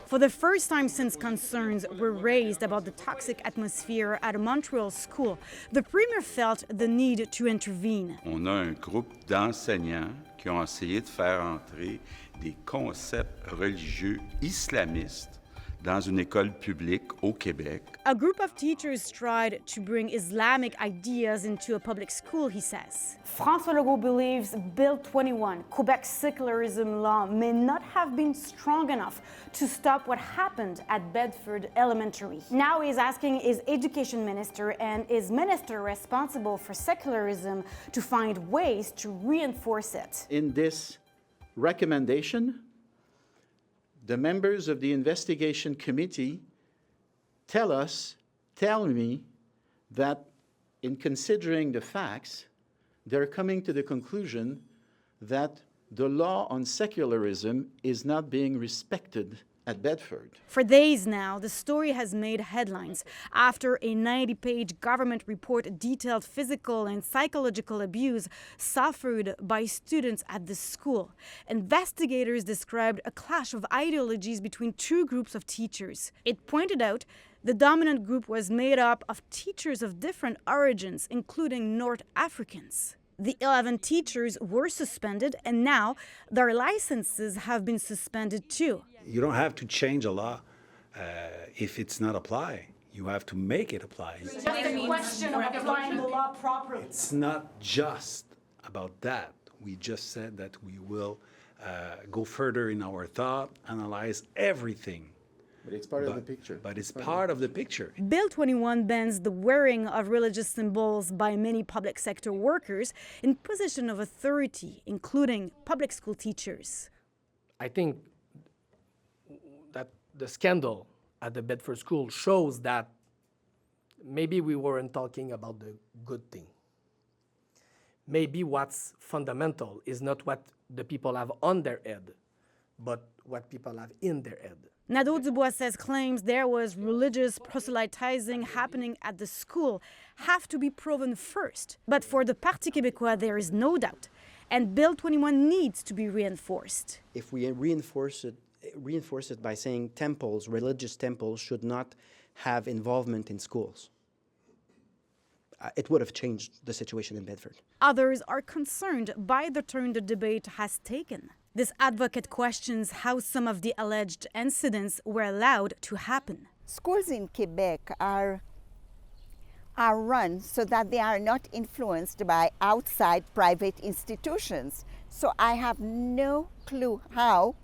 For the first time since concerns were raised about the toxic atmosphere at a Montreal school, the Premier felt the need to intervene. On a un groupe d'enseignants qui ont essayé de faire entrer des concepts religieux islamistes dans une école publique au Québec. A group of teachers tried to bring Islamic ideas into a public school, he says. François Legault believes Bill 21, Quebec's secularism law, may not have been strong enough to stop what happened at Bedford Elementary. Now he's asking his education minister and his minister responsible for secularism to find ways to reinforce it. In this recommendation, the members of the investigation committee tell me that in considering the facts, they're coming to the conclusion that the law on secularism is not being respected at Bedford. For days now, the story has made headlines after a 90-page government report detailed physical and psychological abuse suffered by students at the school. Investigators described a clash of ideologies between two groups of teachers. It pointed out the dominant group was made up of teachers of different origins, including North Africans. The 11 teachers were suspended, and now their licenses have been suspended too. You don't have to change a law if it's not applied. You have to make it apply. It's just a question of applying the law properly. It's not just about that. We just said that we will go further in our thought, analyze everything. But it's part of the picture. But it's part of the picture. Bill 21 bans the wearing of religious symbols by many public sector workers in position of authority, including public school teachers. I think that the scandal at the Bedford school shows that maybe we weren't talking about the good thing. Maybe what's fundamental is not what the people have on their head, but what people have in their head. Nadeau-Dubois says claims there was religious proselytizing happening at the school have to be proven first. But for the Parti Québécois, there is no doubt, and Bill 21 needs to be reinforced. If we reinforce it by saying temples, religious temples, should not have involvement in schools, it would have changed the situation in Bedford. Others are concerned by the turn the debate has taken. This advocate questions how some of the alleged incidents were allowed to happen. Schools in Quebec are run so that they are not influenced by outside private institutions. So I have no clue how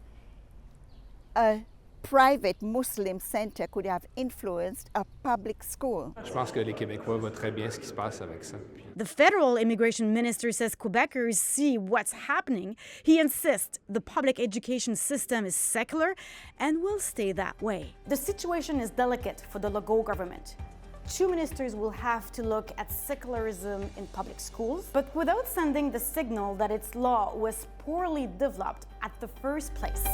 a private Muslim center could have influenced a public school. Je pense que les Québécois voient très bien ce qui se passe avec ça. The federal immigration minister says Quebecers see what's happening. He insists the public education system is secular and will stay that way. The situation is delicate for the Legault government. Two ministers will have to look at secularism in public schools, but without sending the signal that its law was poorly developed at the first place.